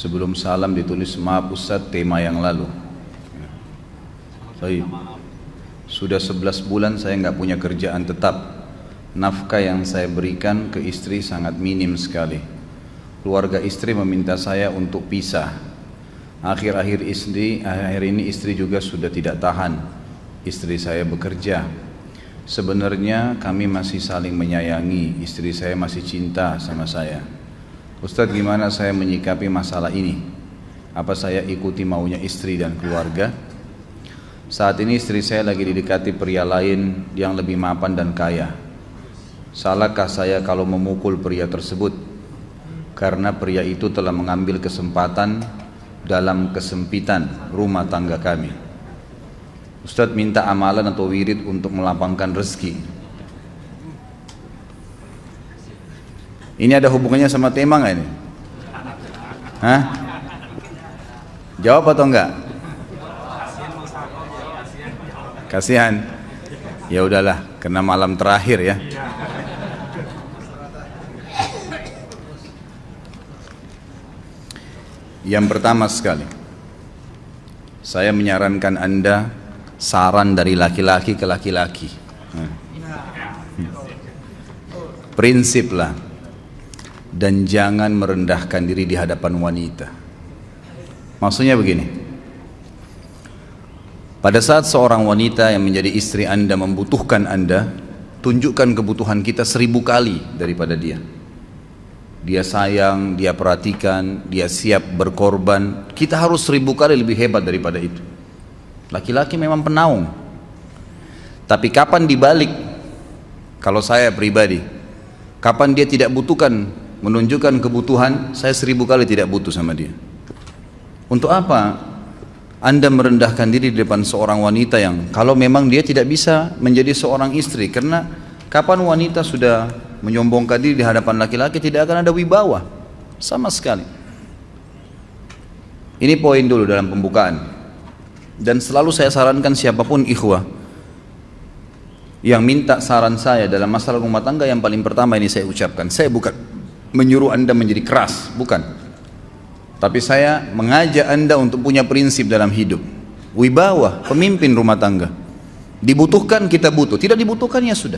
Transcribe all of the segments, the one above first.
Sebelum salam ditulis, maaf Ustaz, tema yang lalu. Baik. Sudah 11 bulan saya nggak punya kerjaan tetap. Nafkah yang saya berikan ke istri sangat minim sekali. Keluarga istri meminta saya untuk pisah. Akhir-akhir ini istri juga sudah tidak tahan. Istri saya bekerja. Sebenarnya kami masih saling menyayangi. Istri saya masih cinta sama saya. Ustadz, gimana saya menyikapi masalah ini? Apa saya ikuti maunya istri dan keluarga? Saat ini istri saya lagi didekati pria lain yang lebih mapan dan kaya. Salahkah saya kalau memukul pria tersebut? Karena pria itu telah mengambil kesempatan dalam kesempitan rumah tangga kami. Ustadz minta amalan atau wirid untuk melapangkan rezeki. Ini ada hubungannya sama tema nggak ini? Hah? Jawab atau enggak? Kasihan. Ya udahlah, karena malam terakhir ya. Yang pertama sekali, saya menyarankan Anda saran dari laki-laki ke laki-laki. Prinsiplah. Dan jangan merendahkan diri di hadapan wanita. Maksudnya begini, pada saat seorang wanita yang menjadi istri Anda membutuhkan Anda, tunjukkan kebutuhan kita 1000 kali daripada dia. Dia sayang, dia perhatikan, dia siap berkorban. Kita harus 1000 kali lebih hebat daripada itu. Laki-laki memang penaung. Tapi kapan dibalik? Kalau saya pribadi, kapan dia tidak butuhkan, menunjukkan kebutuhan, saya 1000 kali tidak butuh sama dia. Untuk apa Anda merendahkan diri di depan seorang wanita yang kalau memang dia tidak bisa menjadi seorang istri? Karena kapan wanita sudah menyombongkan diri di hadapan laki-laki, tidak akan ada wibawa sama sekali. Ini poin dulu dalam pembukaan. Dan selalu saya sarankan siapapun ikhwah yang minta saran saya dalam masalah rumah tangga, yang paling pertama ini saya ucapkan, saya bukan menyuruh Anda menjadi keras, bukan. Tapi saya mengajak Anda untuk punya prinsip dalam hidup. Wibawa, pemimpin rumah tangga. Dibutuhkan kita butuh, tidak dibutuhkan ya sudah.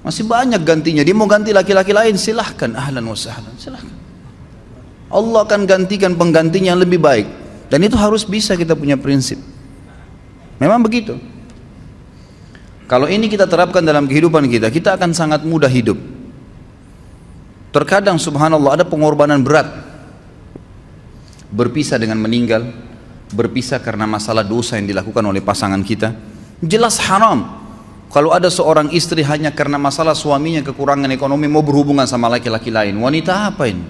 Masih banyak gantinya. Dia mau ganti laki-laki lain, silahkan, ahlan wa sahlan, silahkan. Allah akan gantikan penggantinya yang lebih baik. Dan itu harus bisa kita punya prinsip. Memang begitu. Kalau ini kita terapkan dalam kehidupan kita, kita akan sangat mudah hidup. Terkadang subhanallah ada pengorbanan berat. Berpisah dengan meninggal, berpisah karena masalah dosa yang dilakukan oleh pasangan kita. Jelas haram. Kalau ada seorang istri hanya karena masalah suaminya kekurangan ekonomi mau berhubungan sama laki-laki lain, wanita apa ini?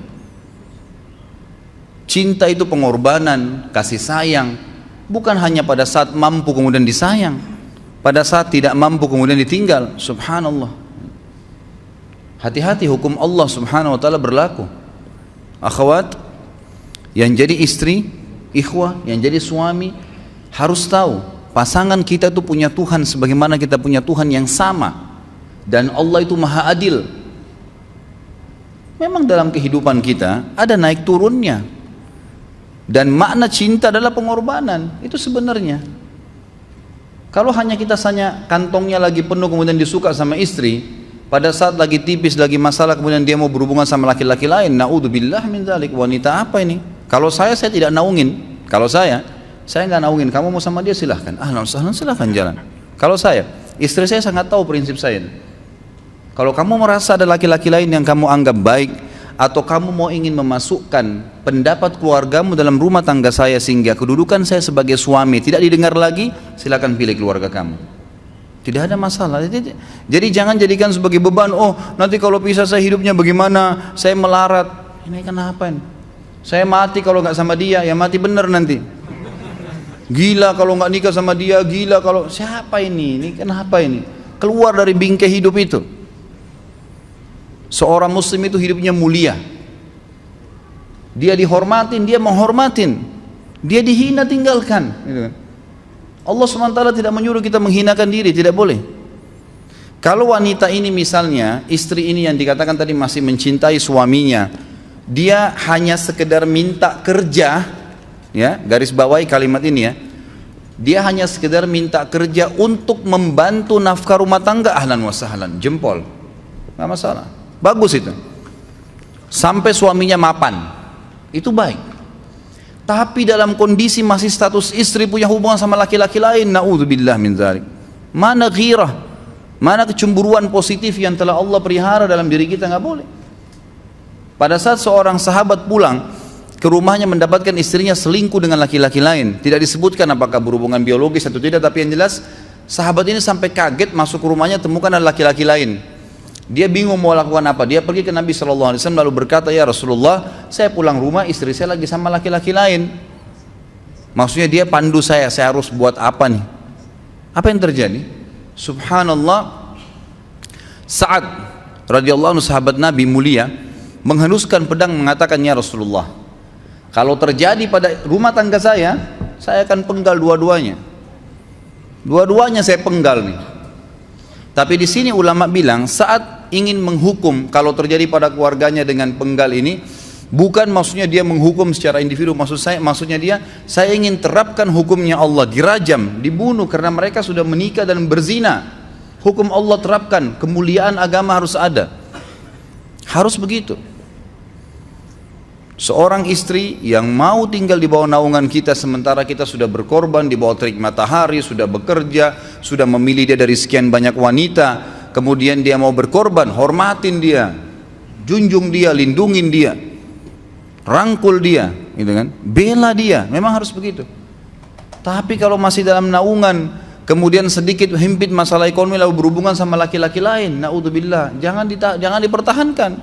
Cinta itu pengorbanan, kasih sayang. Bukan hanya pada saat mampu kemudian disayang, pada saat tidak mampu kemudian ditinggal. Subhanallah. Hati-hati, hukum Allah subhanahu wa ta'ala berlaku. Akhwat, yang jadi istri, ikhwah, yang jadi suami, harus tahu pasangan kita itu punya Tuhan sebagaimana kita punya Tuhan yang sama. Dan Allah itu maha adil. Memang dalam kehidupan kita ada naik turunnya. Dan makna cinta adalah pengorbanan. Itu sebenarnya. Kalau hanya kita kantongnya lagi penuh kemudian disuka sama istri, pada saat lagi tipis, lagi masalah, kemudian dia mau berhubungan sama laki-laki lain, na'udzubillah min dzalik. Wanita apa ini? Kalau saya tidak naungin. Kalau saya nggak naungin. Kamu mau sama dia silahkan. Ahlan sahlan, silahkan jalan. Kalau saya, istri saya sangat tahu prinsip saya. Kalau kamu merasa ada laki-laki lain yang kamu anggap baik, atau kamu mau ingin memasukkan pendapat keluargamu dalam rumah tangga saya sehingga kedudukan saya sebagai suami tidak didengar lagi, silakan pilih keluarga kamu. Tidak ada masalah. Jadi jangan jadikan sebagai beban. Oh, nanti kalau pisah saya hidupnya bagaimana? Saya melarat. Ini kenapa ini? Saya mati kalau nggak sama dia, ya mati bener nanti. Gila kalau nggak nikah sama dia, gila kalau siapa ini? Ini kenapa ini? Keluar dari bingkai hidup itu. Seorang muslim itu hidupnya mulia. Dia dihormatin, dia menghormatin. Dia dihina, tinggalkan. Gitu kan. Allah SWT tidak menyuruh kita menghinakan diri, tidak boleh. Kalau wanita ini misalnya, istri ini yang dikatakan tadi masih mencintai suaminya, dia hanya sekedar minta kerja, ya, garis bawahi kalimat ini ya. Dia hanya sekedar minta kerja untuk membantu nafkah rumah tangga, ahlan wa sahlan, jempol. Nggak masalah. Bagus itu. Sampai suaminya mapan. Itu baik. Tapi dalam kondisi masih status istri punya hubungan sama laki-laki lain, naudzubillah min dzalik. Mana ghirah? Mana kecemburuan positif yang telah Allah pelihara dalam diri kita? Nggak boleh. Pada saat seorang sahabat pulang ke rumahnya mendapatkan istrinya selingkuh dengan laki-laki lain, tidak disebutkan apakah berhubungan biologis atau tidak, tapi yang jelas sahabat ini sampai kaget masuk ke rumahnya temukan ada laki-laki lain. Dia bingung mau lakukan apa. Dia pergi ke Nabi SAW lalu berkata, ya Rasulullah, saya pulang rumah istri saya lagi sama laki-laki lain. Maksudnya dia pandu saya harus buat apa nih? Apa yang terjadi? Subhanallah, Sa'ad radhiyallahu anhu sahabat Nabi mulia menghenuskan pedang mengatakan, ya Rasulullah, kalau terjadi pada rumah tangga saya akan penggal dua-duanya. Dua-duanya saya penggal nih. Tapi di sini ulama bilang saat ingin menghukum kalau terjadi pada keluarganya dengan penggal ini, bukan maksudnya dia menghukum secara individu, maksudnya dia, saya ingin terapkan hukumnya Allah, dirajam, dibunuh karena mereka sudah menikah dan berzina. Hukum Allah terapkan, kemuliaan agama harus ada. Harus begitu. Seorang istri yang mau tinggal di bawah naungan kita sementara kita sudah berkorban di bawah terik matahari, sudah bekerja, sudah memilih dia dari sekian banyak wanita, kemudian dia mau berkorban, hormatin dia, junjung dia, lindungin dia, rangkul dia, gitu kan? Bela dia, memang harus begitu. Tapi kalau masih dalam naungan, kemudian sedikit himpit masalah ekonomi lalu berhubungan sama laki-laki lain, naudzubillah, jangan dipertahankan.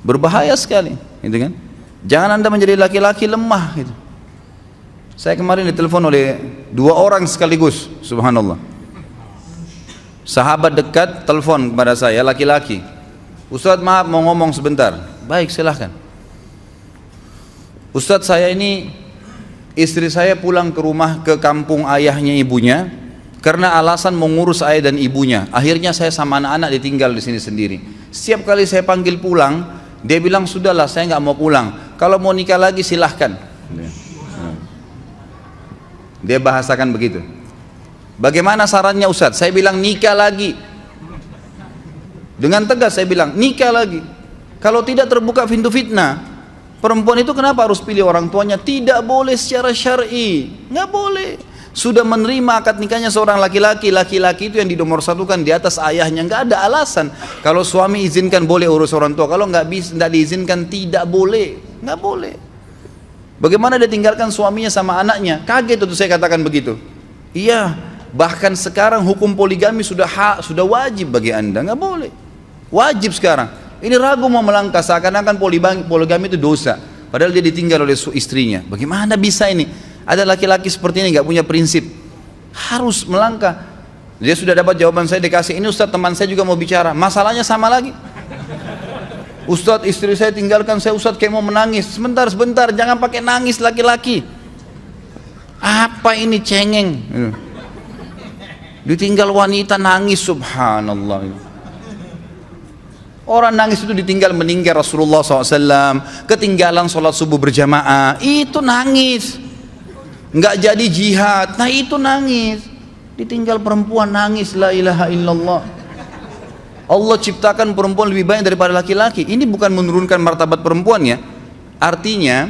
Berbahaya sekali, gitu kan? Jangan Anda menjadi laki-laki lemah gitu. Saya kemarin ditelepon oleh 2 orang sekaligus, subhanallah. Sahabat dekat telepon kepada saya, laki-laki. Ustadz maaf mau ngomong sebentar. Baik silahkan. Ustadz saya ini, istri saya pulang ke rumah ke kampung ayahnya ibunya karena alasan mengurus ayah dan ibunya. Akhirnya saya sama anak-anak ditinggal di sini sendiri. Setiap kali saya panggil pulang, dia bilang sudahlah saya nggak mau pulang. Kalau mau nikah lagi silahkan. Dia bahasakan begitu. Bagaimana sarannya Ustadz? Saya bilang nikah lagi. Dengan tegas saya bilang nikah lagi. Kalau tidak terbuka pintu fitnah. Perempuan itu kenapa harus pilih orang tuanya? Tidak boleh secara syar'i. Nggak boleh. Sudah menerima akad nikahnya seorang laki-laki, laki-laki itu yang dinomorsatukan di atas ayahnya, nggak ada alasan. Kalau suami izinkan boleh urus orang tua, kalau nggak diizinkan tidak boleh, nggak boleh. Bagaimana dia tinggalkan suaminya sama anaknya? Kaget itu saya katakan begitu. Iya, bahkan sekarang hukum poligami sudah wajib bagi Anda, nggak boleh. Wajib sekarang. Ini ragu mau melangkah seakan-akan poligami itu dosa, padahal dia ditinggal oleh istrinya. Bagaimana bisa ini? Ada laki-laki seperti ini nggak punya prinsip, harus melangkah. Dia sudah dapat jawaban saya dikasih, ini Ustadz teman saya juga mau bicara, masalahnya sama lagi. Ustadz istri saya tinggalkan saya, Ustadz kayak mau menangis. Sebentar, jangan pakai nangis laki-laki. Apa ini cengeng? Ditinggal wanita nangis, subhanallah. Orang nangis itu ditinggal meninggal Rasulullah SAW, ketinggalan sholat subuh berjamaah, itu nangis. Nggak jadi jihad, nah itu nangis. Ditinggal perempuan nangis, la ilaha illallah. Allah ciptakan perempuan lebih banyak daripada laki-laki. Ini bukan menurunkan martabat perempuan ya. Artinya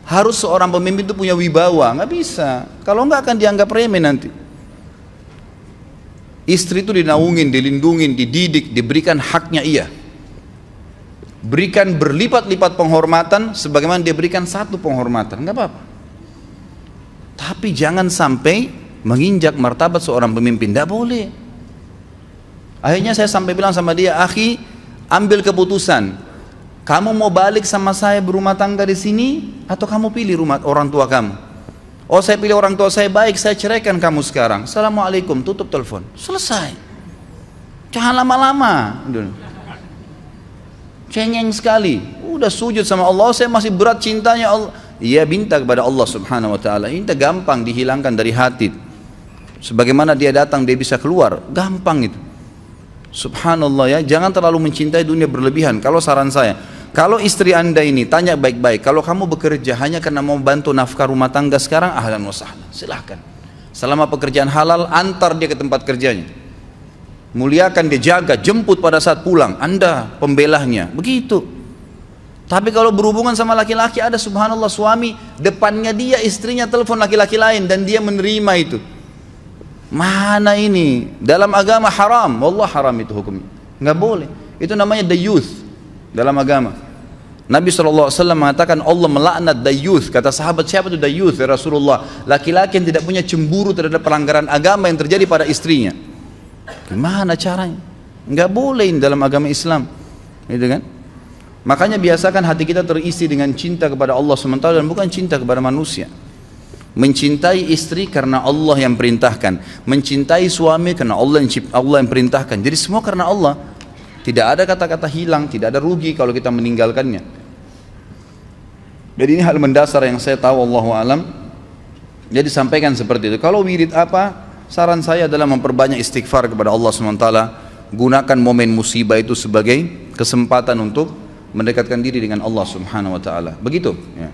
harus seorang pemimpin itu punya wibawa. Nggak bisa, kalau nggak akan dianggap remeh nanti. Istri itu dinaungin, dilindungin, dididik, diberikan haknya ia. Berikan berlipat-lipat penghormatan sebagaimana dia berikan satu penghormatan, nggak apa-apa. Tapi jangan sampai menginjak martabat seorang pemimpin, tidak boleh. Akhirnya saya sampai bilang sama dia, akhi, ambil keputusan. Kamu mau balik sama saya berumah tangga di sini, atau kamu pilih rumah orang tua kamu? Oh saya pilih orang tua saya, baik saya ceraikan kamu sekarang. Assalamualaikum, tutup telepon, selesai. Jangan lama-lama. Cengeng sekali, udah sujud sama Allah, saya masih berat cintanya Allah. Ia minta kepada Allah subhanahu wa ta'ala, minta gampang dihilangkan dari hati. Sebagaimana dia datang dia bisa keluar, gampang itu. Subhanallah ya, jangan terlalu mencintai dunia berlebihan. Kalau saran saya, Kalau istri anda ini tanya baik-baik, kalau kamu bekerja hanya karena mau bantu nafkah rumah tangga sekarang, ahlan wa sahlan, silahkan. Selama pekerjaan halal, antar dia ke tempat kerjanya. Muliakan dia, jaga, jemput pada saat pulang, anda pembelahnya, begitu. Tapi kalau berhubungan sama laki-laki, ada subhanallah suami, depannya dia istrinya telepon laki-laki lain dan dia menerima itu. Mana ini? Dalam agama haram, wallah haram itu hukumnya. Nggak boleh. Itu namanya dayuth dalam agama. Nabi SAW mengatakan Allah melaknat dayuth. Kata sahabat, siapa itu dayuth ya Rasulullah? Laki-laki yang tidak punya cemburu terhadap pelanggaran agama yang terjadi pada istrinya. Gimana caranya? Nggak boleh dalam agama Islam, gitu kan? Makanya biasakan hati kita terisi dengan cinta kepada Allah SWT dan bukan cinta kepada manusia. Mencintai istri karena Allah yang perintahkan, mencintai suami karena Allah yang perintahkan. Jadi semua karena Allah. Tidak ada kata-kata hilang, tidak ada rugi kalau kita meninggalkannya. Jadi ini hal mendasar yang saya tahu, Allahu alam. Jadi sampaikan seperti itu. Kalau wirid apa? Saran saya adalah memperbanyak istighfar kepada Allah SWT. Gunakan momen musibah itu sebagai kesempatan untuk mendekatkan diri dengan Allah Subhanahu wa taala. Begitu ya.